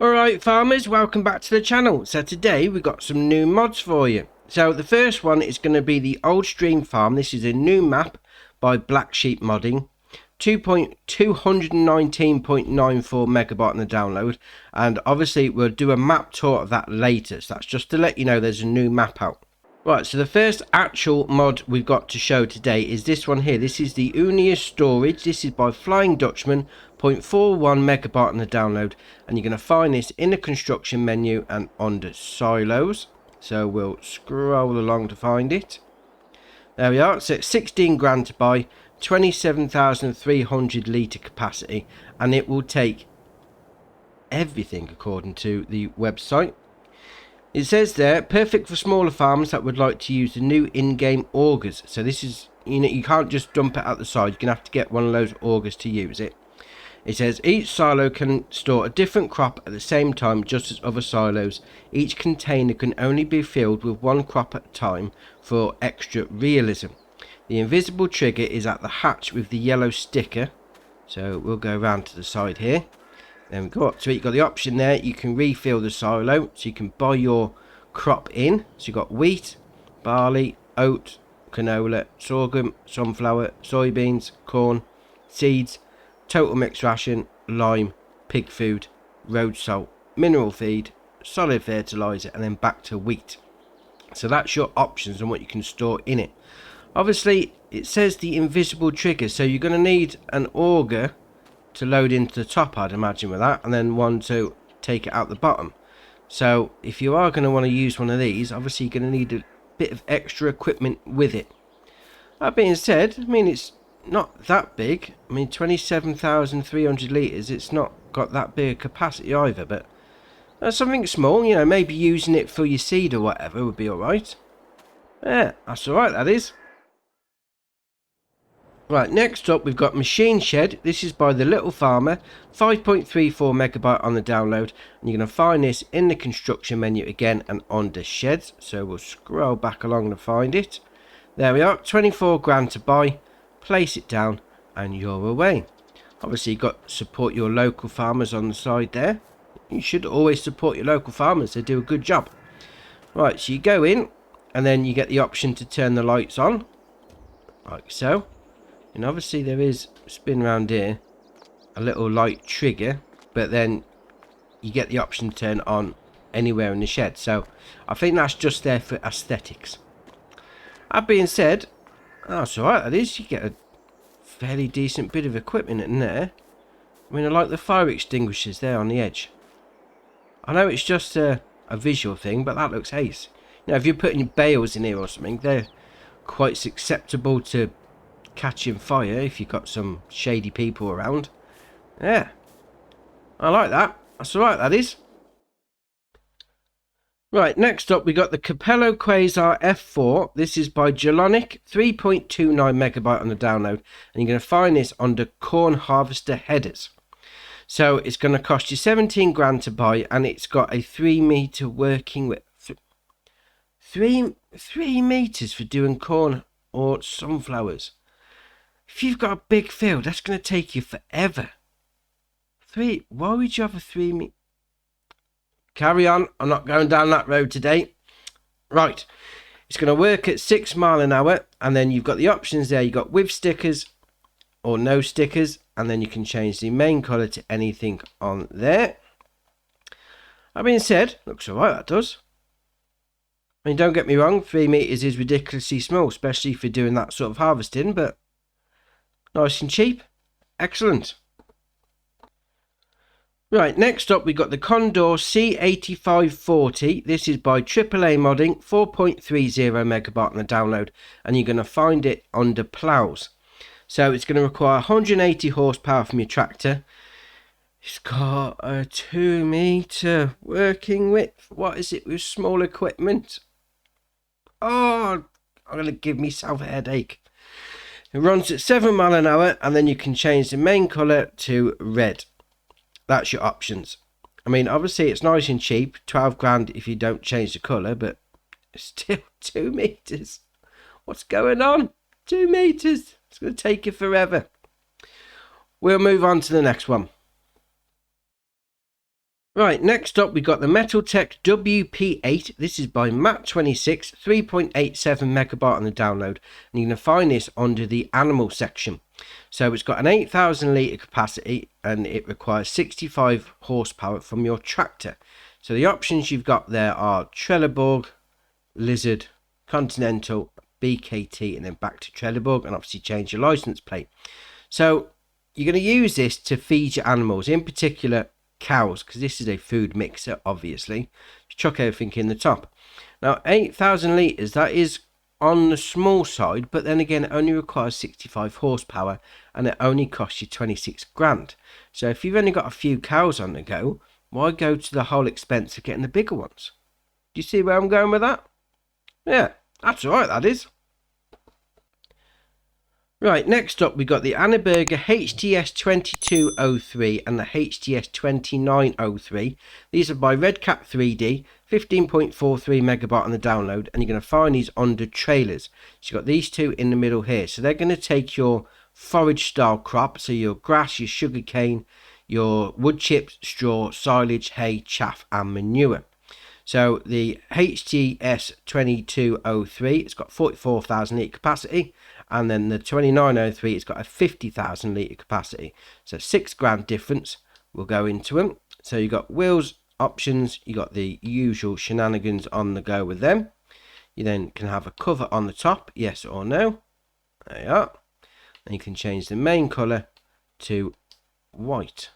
Alright farmers, welcome back to the channel. So today we've got some new mods for you. So the first one is going to be the Old Stream Farm. This is a new map by Black Sheep Modding. 219.94 megabyte on the download, and obviously we'll do a map tour of that later, so that's just to let you know there's a new map out. Right, so the first actual mod we've got to show today is this one here. This is the Uni Storage. This is by Flying Dutchman, 0.41 megabyte on the download, and you're going to find this in the construction menu and under silos. So we'll scroll along to find it. There we are. So it's 16 grand to buy, 27,300 litre capacity, and it will take everything according to the website. It says there, perfect for smaller farms that would like to use the new in-game augers. So this is, you can't just dump it out the side, you're going to have to get one of those augers to use it. It says each silo can store a different crop at the same time, just as other silos. Each container can only be filled with one crop at a time for extra realism. The invisible trigger is at the hatch with the yellow sticker. So we'll go around to the side here. Then we go up to it. You've got the option there. You can refill the silo. So you can buy your crop in. So you've got wheat, barley, oat, canola, sorghum, sunflower, soybeans, corn, seeds, total mixed ration, lime, pig food, road salt, mineral feed, solid fertilizer, and then back to wheat. So that's your options on what you can store in it. Obviously, it says the invisible trigger, so you're going to need an auger to load into the top, I'd imagine, with that, and then one to take it out the bottom. So if you are going to want to use one of these, obviously you're going to need a bit of extra equipment with it. That being said, I mean, it's not that big. I mean, 27,300 litres, it's not got that big a capacity either, but something small, you know, maybe using it for your seed or whatever would be alright. Yeah, that's alright, that is. Right, next up we've got Machine Shed. This is by The Little Farmer, 5.34 megabyte on the download, and you're going to find this in the construction menu again and under sheds. So we'll scroll back along to find it. There we are, 24 grand to buy. Place it down and you're away. Obviously you've got to support your local farmers on the side there. You should always support your local farmers, they do a good job. Right, so you go in and then you get the option to turn the lights on, like so. And obviously there is, spin around here, a little light trigger, but then you get the option to turn on anywhere in the shed. So I think that's just there for aesthetics. That being said, that's alright, that is. You get a fairly decent bit of equipment in there. I mean, I like the fire extinguishers there on the edge. I know it's just a visual thing, but that looks ace. You know, if you're putting bales in here or something, they're quite acceptable to catching fire if you've got some shady people around. Yeah, I like that. That's alright, that is. Right, next up we got the Cappello Quasar F4. This is by Jelonic, 3.29 megabyte on the download, and you're going to find this under corn harvester headers. So it's going to cost you 17 grand to buy, and it's got a 3 meter working width. 3 meters for doing corn or sunflowers. If you've got a big field, that's going to take you forever. Why would you have a 3 meter? Carry on, I'm not going down that road today. Right, it's going to work at 6 miles an hour, and then you've got the options there. You've got with stickers or no stickers, and then you can change the main colour to anything on there. That being said, looks alright, that does. I mean, don't get me wrong, 3 meters is ridiculously small, especially for doing that sort of harvesting, but nice and cheap. Excellent. Right, next up we got the Condor C8540. This is by AAA Modding, 4.30 megabyte on the download, and you're going to find it under plows. So it's going to require 180 horsepower from your tractor. It's got a 2 meter working width. What is it with small equipment? Oh, I'm going to give myself a headache. It runs at 7 miles an hour, and then you can change the main colour to red. That's your options. I mean, obviously it's nice and cheap, 12 grand if you don't change the colour, but it's still 2 meters. What's going on? 2 meters. It's going to take you forever. We'll move on to the next one. Right, next up we got the Metaltech WP8. This is by Mat26, 3.87 megabyte on the download, and you're going to find this under the animal section. So it's got an 8,000 litre capacity and it requires 65 horsepower from your tractor. So the options you've got there are Trelleborg, Lizard, Continental, BKT, and then back to Trelleborg, and obviously change your license plate. So you're going to use this to feed your animals, in particular cows, because this is a food mixer. Obviously you chuck everything in the top. Now 8,000 litres, that is on the small side, but then again it only requires 65 horsepower and it only costs you 26 grand. So if you've only got a few cows on the go, why go to the whole expense of getting the bigger ones? Do you see where I'm going with that? Yeah, that's alright, that is. Right, next up we got the Anaberger HTS 2203 and the HTS 2903. These are by Redcat 3D, 15.43 megabyte on the download, and you're going to find these under trailers. So you've got these two in the middle here. So they're going to take your forage style crop, so your grass, your sugar cane, your wood chips, straw, silage, hay, chaff and manure. So the HTS 2203, it's got 44,000 litre capacity, and then the 2903, it's got a 50,000 litre capacity. So 6 grand difference will go into them. So you got wheels options, you got the usual shenanigans on the go with them. You then can have a cover on the top, yes or no. There you are. And you can change the main colour to white.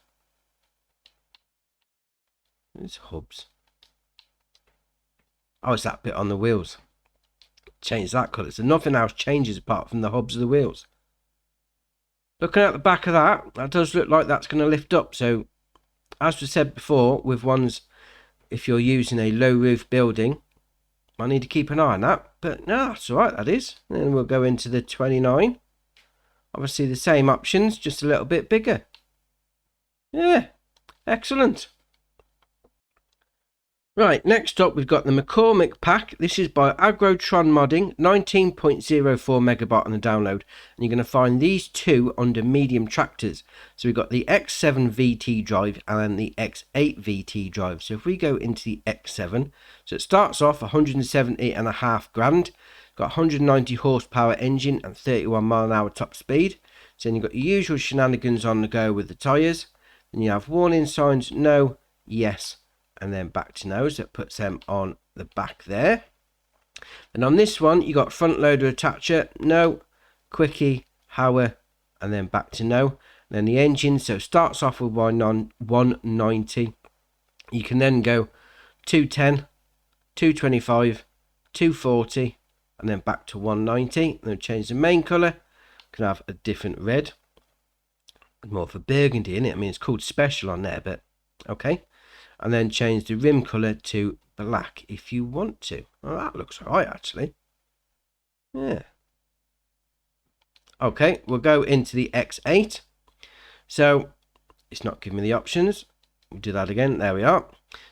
There's hubs. Oh, it's that bit on the wheels. Change that colour. So nothing else changes apart from the hubs of the wheels. Looking at the back of that, that does look like that's going to lift up. So, as we said before, with ones, if you're using a low roof building, I need to keep an eye on that. But no, that's alright, that is. And then we'll go into the 29. Obviously the same options, just a little bit bigger. Yeah, excellent. Right, next up we've got the McCormick Pack. This is by Agrotron Modding, 19.04 megabyte on the download, and you're going to find these two under medium tractors. So we've got the X7 VT drive and then the X8 VT drive. So if we go into the X7, so it starts off 170.5 grand, got 190 horsepower engine and 31 mile an hour top speed. So then you've got your usual shenanigans on the go with the tyres. Then you have warning signs, no, yes, and then back to no, so it puts them on the back there. And on this one you got front loader attacher, no, quickie, hour, and then back to no. And then the engine, so it starts off with 190, you can then go 210, 225, 240, and then back to 190. And then change the main colour, can have a different red, more of a burgundy in it. I mean, it's called special on there, but okay. And then change the rim colour to black if you want to. Oh, that looks alright actually. Yeah. Okay, we'll go into the X8. So it's not giving me the options. We'll do that again. There we are.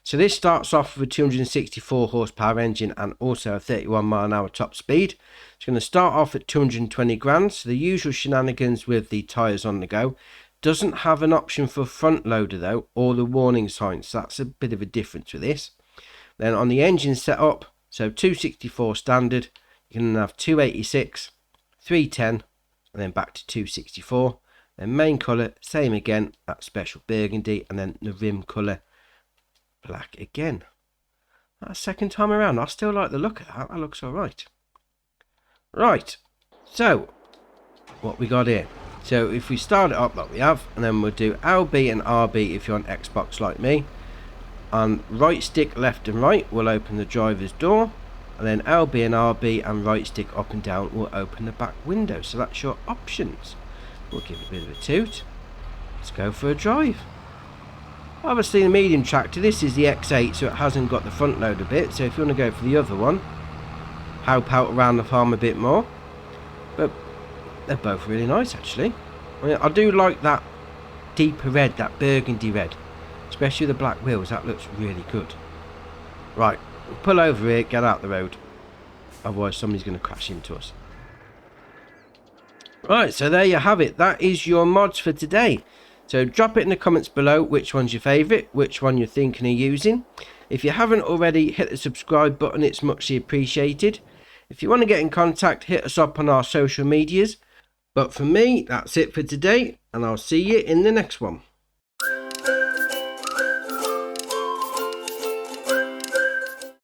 So this starts off with a 264 horsepower engine and also a 31 mile an hour top speed. It's going to start off at 220 grand. So the usual shenanigans with the tyres on the go. Doesn't have an option for front loader though, or the warning signs. So that's a bit of a difference with this. Then on the engine setup, so 264 standard, you can have 286, 310, and then back to 264. Then main colour, same again, that special burgundy, and then the rim colour, black again. That second time around, I still like the look of that. That looks alright. Right, so what we got here. So if we start it up like we have, and then we'll do LB and RB if you're on Xbox like me. And right stick left and right will open the driver's door, and then LB and RB and right stick up and down will open the back window. So that's your options. We'll give it a bit of a toot. Let's go for a drive. Obviously the medium tractor, this is the X8, so it hasn't got the front loader bit. So if you want to go for the other one, help out around the farm a bit more. But they're both really nice actually. I mean, I do like that deeper red, that burgundy red, especially the black wheels. That looks really good. Right, we'll pull over here, get out the road, otherwise somebody's going to crash into us. Right, so there you have it. That is your mods for today. So drop it in the comments below which one's your favourite, which one you're thinking of using. If you haven't already, hit the subscribe button, it's muchly appreciated. If you want to get in contact, hit us up on our social medias. But for me, that's it for today, and I'll see you in the next one.